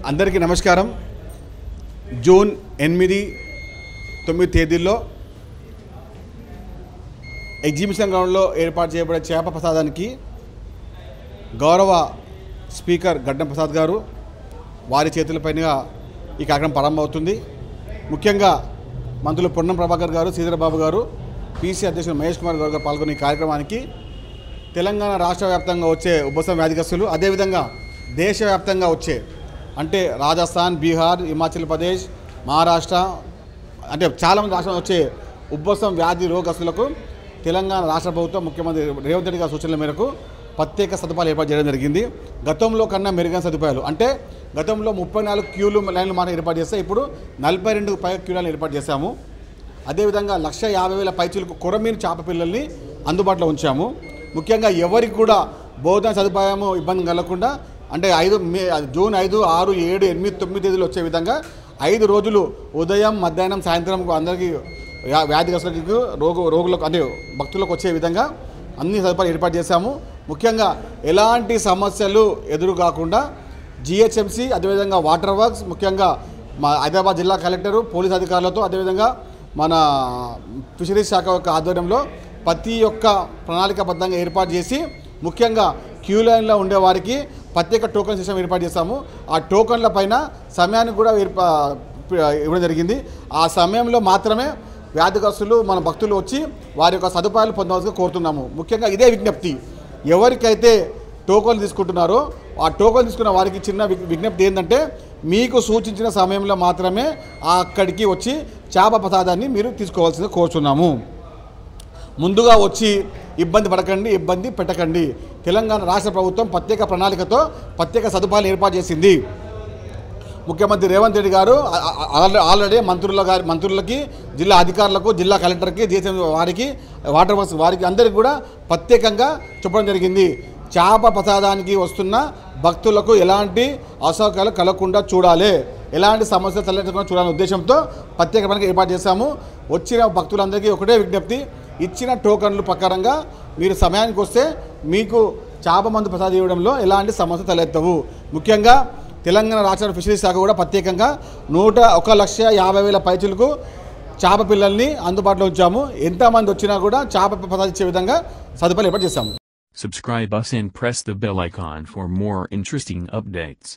అందరికీ నమస్కారం. జూన్ 8, 9 తేదీల్లో ఎగ్జిబిషన్ గ్రౌండ్లో ఏర్పాటు చేయబడే చేప ప్రసాదానికి గౌరవ స్పీకర్ గడ్డం ప్రసాద్ గారు వారి చేతులపైన ఈ కార్యక్రమం ప్రారంభమవుతుంది. ముఖ్యంగా మంత్రులు పొన్నం ప్రభాకర్ గారు, శ్రీధరబాబు గారు, పీసీ అధ్యక్షులు మహేష్ కుమార్ గారు పాల్గొన్న ఈ కార్యక్రమానికి తెలంగాణ రాష్ట్ర వ్యాప్తంగా వచ్చే ఉబ్బసం వ్యాధిగ్రస్తులు, అదేవిధంగా దేశవ్యాప్తంగా వచ్చే అంటే రాజస్థాన్, బీహార్, హిమాచల్ ప్రదేశ్, మహారాష్ట్ర అంటే చాలామంది రాష్ట్రాలు వచ్చే ఉబ్బసం వ్యాధి రోగస్తులకు తెలంగాణ రాష్ట్ర ప్రభుత్వం ముఖ్యమంత్రి రేవంత్ రెడ్డి గారి సూచనల మేరకు ప్రత్యేక సదుపాయాలు ఏర్పాటు చేయడం జరిగింది. గతంలో కన్నా మెరుగైన సదుపాయాలు అంటే గతంలో 34 క్యూలు లైన్లు మనం ఏర్పాటు చేస్తే ఇప్పుడు 42 పై క్యూ లైన్లు ఏర్పాటు చేశాము. అదేవిధంగా 1,50,000 పైచీలకు కొరమీను చేప పిల్లల్ని అందుబాటులో ఉంచాము. ముఖ్యంగా ఎవరికి కూడా బోధన సదుపాయము ఇబ్బంది కలగకుండా అంటే జూన్ 5, 6, 7, 8, 9 తేదీలు వచ్చే విధంగా 5 రోజులు ఉదయం, మధ్యాహ్నం, సాయంత్రం అందరికీ వ్యాధిగ్రస్తులకు రోగులకు అంటే భక్తులకు వచ్చే విధంగా అన్ని సదుపాయాలు ఏర్పాటు చేశాము. ముఖ్యంగా ఎలాంటి సమస్యలు ఎదురు కాకుండా జిహెచ్ఎంసీ, అదేవిధంగా వాటర్ వర్క్స్, ముఖ్యంగా మా హైదరాబాద్ జిల్లా కలెక్టరు, పోలీస్ అధికారులతో, అదేవిధంగా మన ఫిషరీస్ శాఖ యొక్క ఆధ్వర్యంలో ప్రతి ఒక్క ప్రణాళికాబద్ధంగా ఏర్పాటు చేసి ముఖ్యంగా క్యూ లైన్లో ఉండేవారికి ప్రత్యేక టోకన్ సిస్టమ్ ఏర్పాటు చేశాము. ఆ టోకన్ల పైన సమయానికి కూడా ఇవ్వడం జరిగింది. ఆ సమయంలో మాత్రమే వ్యాధిగ్రస్తులు మన భక్తులు వచ్చి వారి యొక్క సదుపాయాలు పొందవలసిగా కోరుతున్నాము. ముఖ్యంగా ఇదే విజ్ఞప్తి, ఎవరికైతే టోకన్లు తీసుకుంటున్నారో ఆ టోకన్ తీసుకున్న వారికి చిన్న విజ్ఞప్తి ఏంటంటే మీకు సూచించిన సమయంలో మాత్రమే అక్కడికి వచ్చి చేప ప్రసాదాన్ని మీరు తీసుకోవాల్సిందిగా కోరుతున్నాము. ముందుగా వచ్చి ఇబ్బంది పడకండి, ఇబ్బంది పెట్టకండి. తెలంగాణ రాష్ట్ర ప్రభుత్వం ప్రత్యేక ప్రణాళికతో ప్రత్యేక సదుపాయాలు ఏర్పాటు చేసింది. ముఖ్యమంత్రి రేవంత్ రెడ్డి గారు ఆల్రెడీ మంత్రులకి, జిల్లా అధికారులకు, జిల్లా కలెక్టర్కి, జిహెచ్ఎం వారికి, వాటర్ వర్క్స్ వారికి అందరికీ కూడా ప్రత్యేకంగా చెప్పడం జరిగింది. చేప ప్రసాదానికి వస్తున్న భక్తులకు ఎలాంటి అసౌకర్యాలు కలగకుండా చూడాలి, ఎలాంటి సమస్యలు తలెత్తకుండా చూడాలనే ఉద్దేశంతో ప్రత్యేక ప్రణాళిక ఏర్పాటు చేశాము. వచ్చిన భక్తులందరికీ ఒకటే విజ్ఞప్తి, ఇచ్చిన టోకన్లు ప్రకారంగా మీరు సమయానికి వస్తే మీకు చేప మందు ప్రసాదం ఇవ్వడంలో ఎలాంటి సమస్య తలెత్తవు. ముఖ్యంగా తెలంగాణ రాష్ట్ర ఫిషరీస్ శాఖ కూడా ప్రత్యేకంగా 1,50,000 పైచీలకు చేప పిల్లల్ని అందుబాటులో ఉంచాము. ఎంతమంది వచ్చినా కూడా చేప ప్రసాదం ఇచ్చే విధంగా సదుపాయాలు ఏర్పాటు చేశాము. Subscribe us and press the bell icon for more interesting updates.